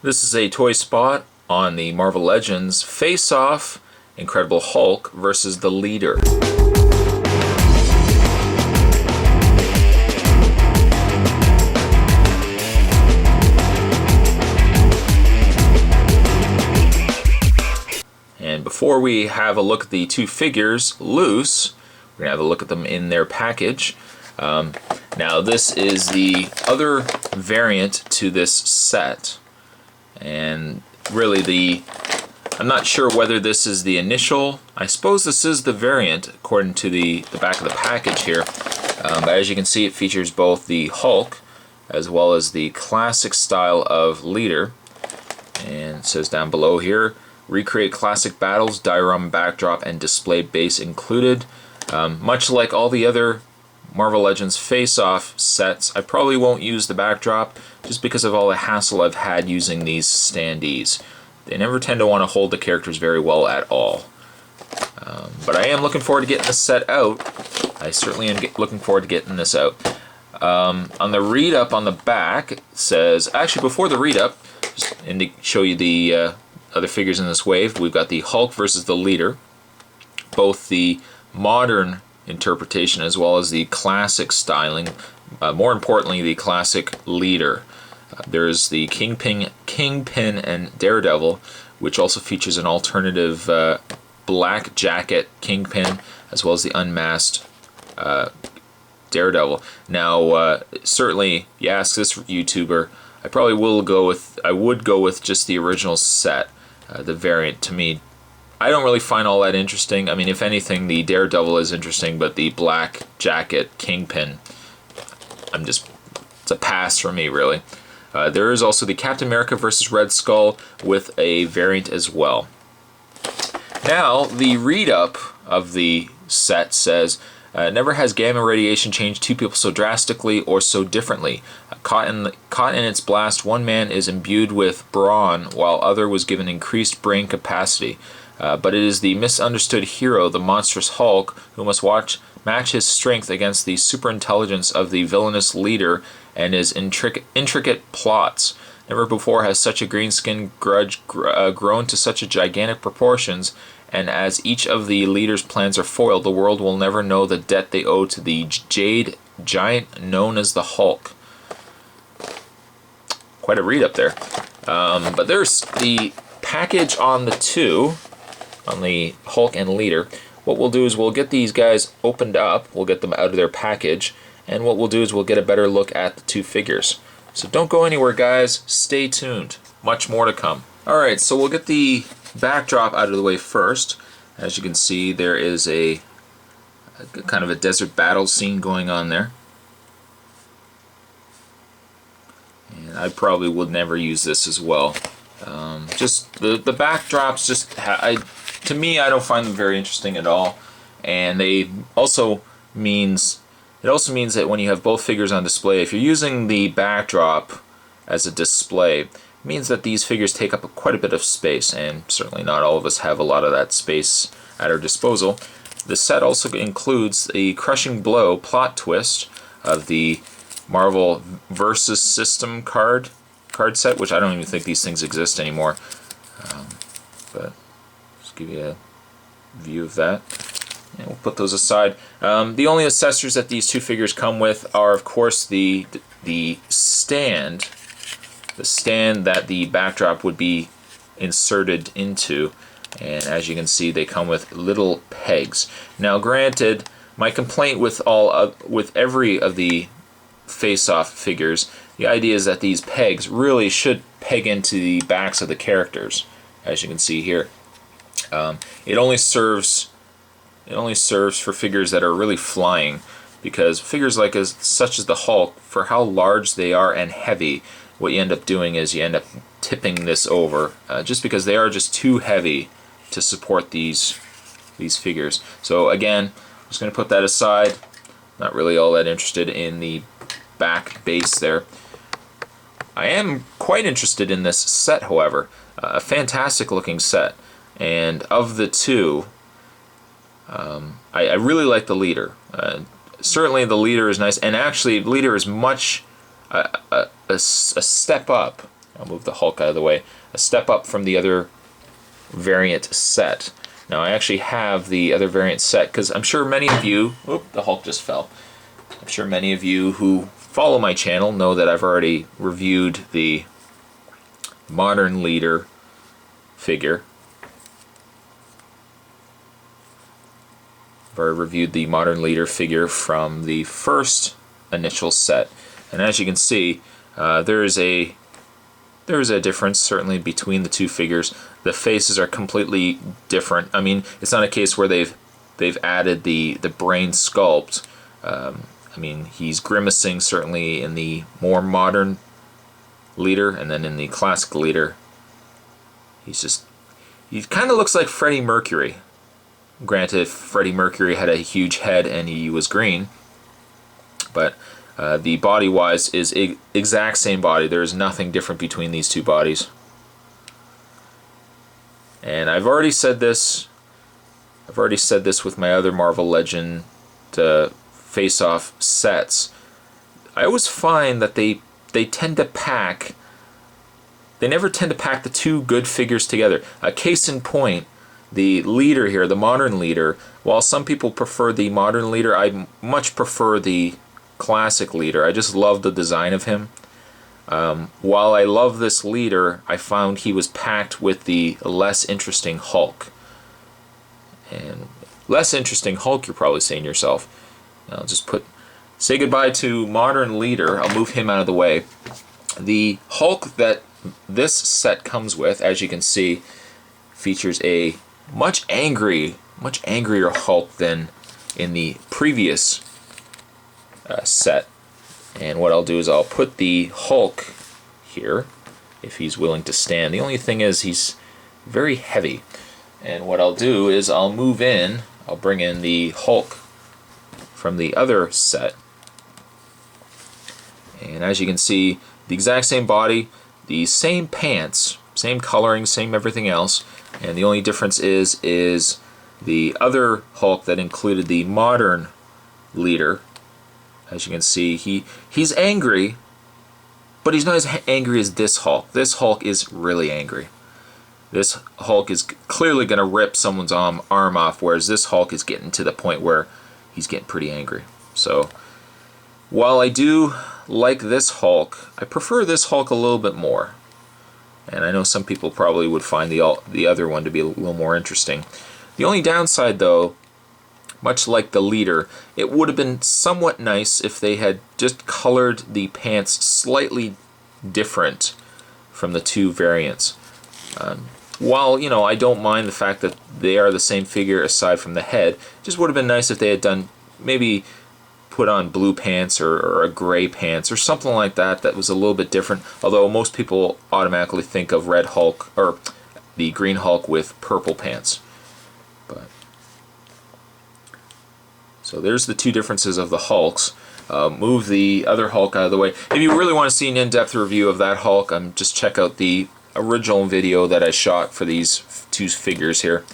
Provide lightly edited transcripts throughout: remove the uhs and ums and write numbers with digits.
This is a toy spot on the Marvel Legends Face Off Incredible Hulk versus the Leader. And before we have a look at the two figures loose, we're going to have a look at them in their package. Now this is the other variant to this set, and really I'm not sure whether this is the initial. I suppose this is the variant according to the back of the package here, but as you can see, it features both the Hulk as well as the classic style of Leader, and it says down below here, recreate classic battles, diorama backdrop, and display base included. Much like all the other Marvel Legends Face-Off sets, I probably won't use the backdrop just because of all the hassle I've had using these standees. They never tend to want to hold the characters very well at all. But I am looking forward to getting this set out. I certainly am looking forward to getting this out. On the read-up on the back, it says, actually before the read-up, just to show you the other figures in this wave, we've got the Hulk versus the Leader, both the modern interpretation as well as the classic styling, more importantly the classic Leader. There's the Kingpin and Daredevil, which also features an alternative black jacket Kingpin as well as the unmasked Daredevil. Now certainly you ask this YouTuber, I would go with just the original set. The variant, to me, I don't really find all that interesting. I mean, if anything, the Daredevil is interesting, but the black jacket Kingpin, it's a pass for me, really. There is also the Captain America versus Red Skull with a variant as well. Now, the read-up of the set says, never has gamma radiation changed two people so drastically or so differently. Caught in its blast, one man is imbued with brawn, while other was given increased brain capacity. But it is the misunderstood hero, the monstrous Hulk, who must match his strength against the superintelligence of the villainous Leader and his intricate plots. Never before has such a greenskin grudge grown to such a gigantic proportions, and as each of the Leader's plans are foiled, the world will never know the debt they owe to the jade giant known as the Hulk. Quite a read up there. But there's the package on the two, on the Hulk and Leader. What we'll do is we'll get these guys opened up, we'll get them out of their package, and what we'll do is we'll get a better look at the two figures. So don't go anywhere, guys, stay tuned. Much more to come. Alright, so we'll get the backdrop out of the way first. As you can see, there is a kind of a desert battle scene going on there. And I probably would never use this as well. Just the backdrops, to me, I don't find them very interesting at all. And it also means that when you have both figures on display, if you're using the backdrop as a display, it means that these figures take up quite a bit of space, and certainly not all of us have a lot of that space at our disposal. The set also includes a crushing blow plot twist of the Marvel Versus System card set, which I don't even think these things exist anymore. But just give you a view of that. And we'll put those aside. The only accessories that these two figures come with are, of course, the stand. The stand that the backdrop would be inserted into. And as you can see, they come with little pegs. Now, granted, my complaint with every of the Face-Off figures, the idea is that these pegs really should peg into the backs of the characters, as you can see here. It only serves for figures that are really flying, because figures such as the Hulk, for how large they are and heavy, what you end up doing is you end up tipping this over, just because they are just too heavy to support these figures. So again, I'm just going to put that aside. Not really all that interested in the back base there. I am quite interested in this set, however. A fantastic looking set, and of the two, I really like the Leader. Certainly the Leader is nice, and actually Leader is much a step up I'll move the Hulk out of the way. A step up from the other variant set. Now I actually have the other variant set because I'm sure many of you, oop, the Hulk just fell. I'm sure many of you who follow my channel know that I've already reviewed the Modern Leader figure. I've already reviewed the Modern Leader figure from the first initial set, and as you can see, there is a difference certainly between the two figures. The faces are completely different. I mean, it's not a case where they've added the brain sculpt. I mean, he's grimacing certainly in the more modern Leader, and then in the classic Leader, he kind of looks like Freddie Mercury. Granted, Freddie Mercury had a huge head and he was green, but the body-wise is exact same body. There is nothing different between these two bodies. And I've already said this with my other Marvel Legend face-off sets. I always find that they tend to pack. They never tend to pack the two good figures together. A case in point, the Leader here, the Modern Leader. While some people prefer the Modern Leader, I much prefer the classic Leader. I just love the design of him. While I love this Leader, I found he was packed with the less interesting Hulk. And less interesting Hulk, you're probably saying to yourself. I'll just say goodbye to Modern Leader. I'll move him out of the way. The Hulk that this set comes with, as you can see, features a much angrier Hulk than in the previous set. And what I'll do is I'll put the Hulk here, if he's willing to stand. The only thing is he's very heavy. And what I'll do is I'll bring in the Hulk from the other set. And as you can see, the exact same body, the same pants, same coloring, same everything else. And the only difference is the other Hulk that included the Modern Leader. As you can see, he's angry, but he's not as angry as this Hulk. This Hulk is really angry. This Hulk is clearly going to rip someone's arm off, whereas this Hulk is getting to the point where he's getting pretty angry. So, while I do like this Hulk, I prefer this Hulk a little bit more. And I know some people probably would find the other one to be a little more interesting. The only downside, though, much like the Leader, it would have been somewhat nice if they had just colored the pants slightly different from the two variants. While, you know, I don't mind the fact that they are the same figure aside from the head, it just would have been nice if they had done, maybe put on blue pants or a gray pants or something like that was a little bit different. Although most people automatically think of Red Hulk or the Green Hulk with purple pants. So there's the two differences of the Hulks. Move the other Hulk out of the way. If you really want to see an in-depth review of that Hulk, just check out the original video that I shot for these two figures here.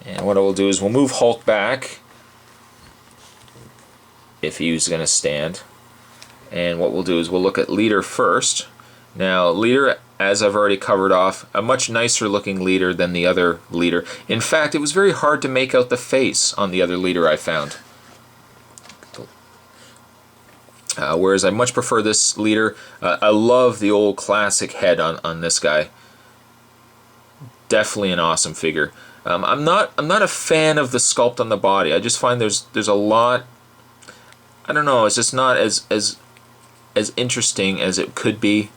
And what I will do is we'll move Hulk back if he's going to stand. And what we'll do is we'll look at Leader first. Now, Leader, as I've already covered off, a much nicer looking Leader than the other Leader. In fact, it was very hard to make out the face on the other Leader I found. Whereas I much prefer this Leader. I love the old classic head on this guy. Definitely an awesome figure. I'm not a fan of the sculpt on the body. I just find there's a lot. I don't know. It's just not as interesting as it could be.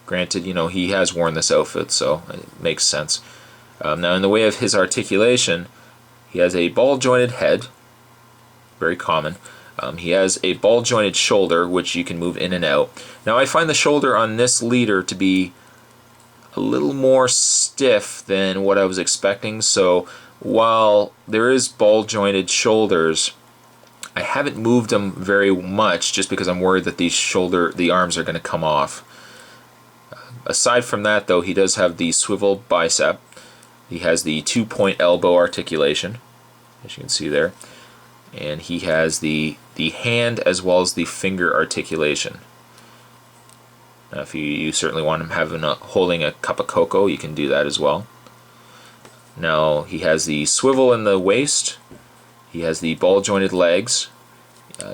Granted, you know, he has worn this outfit, so it makes sense. Now, in the way of his articulation, he has a ball-jointed head, very common. He has a ball-jointed shoulder, which you can move in and out. Now, I find the shoulder on this Leader to be a little more stiff than what I was expecting, so while there is ball-jointed shoulders, I haven't moved them very much just because I'm worried that the arms are going to come off. Aside from that, though, he does have the swivel bicep. He has the 2-point elbow articulation, as you can see there. And he has the hand as well as the finger articulation. If you certainly want him holding a cup of cocoa, you can do that as well. Now he has the swivel in the waist. He has the ball jointed legs.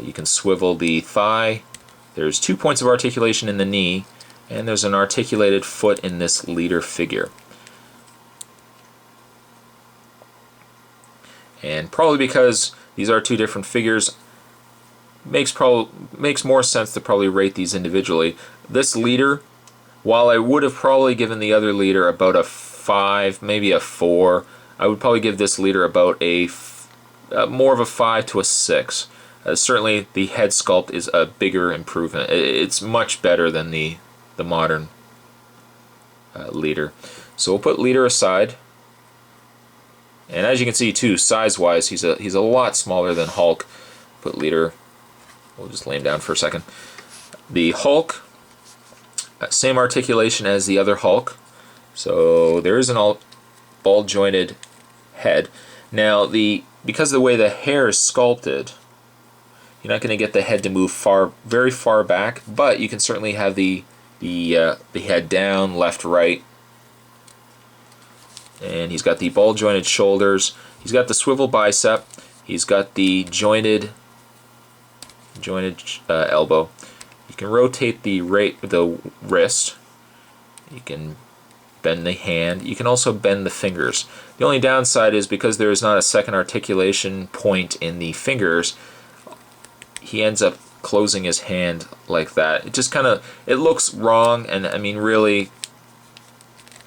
You can swivel the thigh. There's 2 points of articulation in the knee, and there's an articulated foot in this leader figure. And probably because these are 2 different figures, makes more sense to probably rate these individually. This leader, while I would have probably given the other leader about a 5, maybe a 4, I would probably give this leader about more of a 5 to a 6. Certainly the head sculpt is a bigger improvement. It's much better than the modern leader. So we'll put leader aside. And as you can see too, size-wise, he's a lot smaller than Hulk. Put leader. We'll just lay him down for a second. The Hulk, same articulation as the other Hulk. So there is an ball jointed head. Now because of the way the hair is sculpted, you're not going to get the head to move very far back, but you can certainly have the head down, left, right. And he's got the ball jointed shoulders. He's got the swivel bicep. He's got the jointed elbow. You can rotate the wrist. You can bend the hand. You can also bend the fingers. The only downside is because there is not a second articulation point in the fingers, he ends up closing his hand like that. It just it looks wrong, and I mean really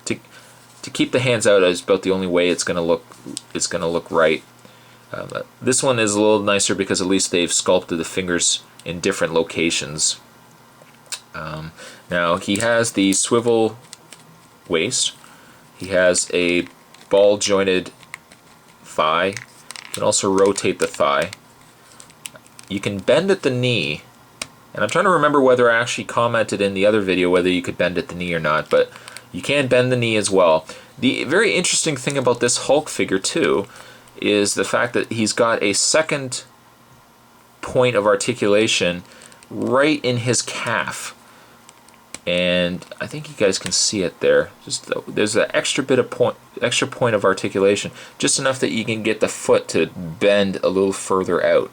to keep the hands out is about the only way it's going to look right. This one is a little nicer because at least they've sculpted the fingers in different locations. Now he has the swivel waist. He has a ball jointed thigh. You can also rotate the thigh. You can bend at the knee, and I'm trying to remember whether I actually commented in the other video whether you could bend at the knee or not, but you can bend the knee as well. The very interesting thing about this Hulk figure too is the fact that he's got a second point of articulation right in his calf. And I think you guys can see it there. There's an extra point of articulation, just enough that you can get the foot to bend a little further out.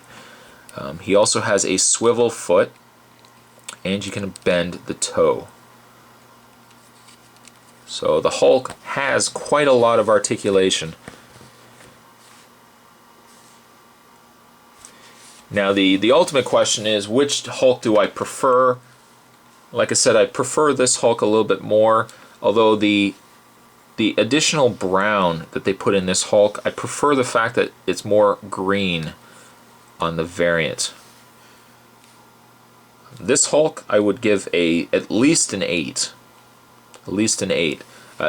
He also has a swivel foot, and you can bend the toe. So the Hulk has quite a lot of articulation. Now the ultimate question is, which Hulk do I prefer? Like I said, I prefer this Hulk a little bit more, although the additional brown that they put in this Hulk, I prefer the fact that it's more green on the variant. This Hulk I would give at least an 8. At least an 8.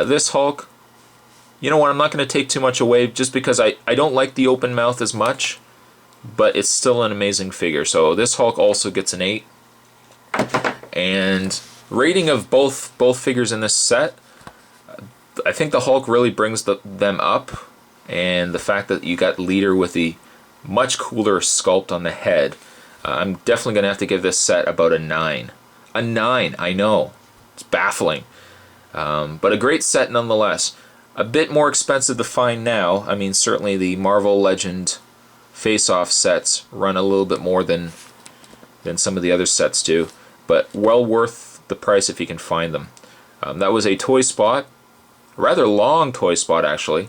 This Hulk, you know what, I'm not going to take too much away just because I don't like the open mouth as much, but it's still an amazing figure. So this Hulk also gets an 8. And rating of both figures in this set, I think the Hulk really brings them up, and the fact that you got leader with the much cooler sculpt on the head, I'm definitely going to have to give this set about a 9. A 9, I know. It's baffling. But a great set nonetheless. A bit more expensive to find now. I mean, certainly the Marvel Legend face-off sets run a little bit more than some of the other sets do, but well worth the price if you can find them. That was a Toy Spot, a rather long Toy Spot actually.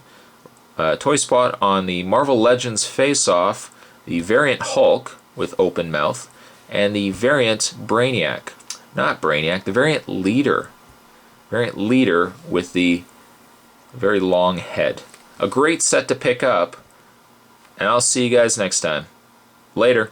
Toy Spot on the Marvel Legends face-off, the variant Hulk with open mouth, and the variant Brainiac. Not Brainiac, the variant Leader. Variant Leader with the very long head. A great set to pick up, and I'll see you guys next time. Later.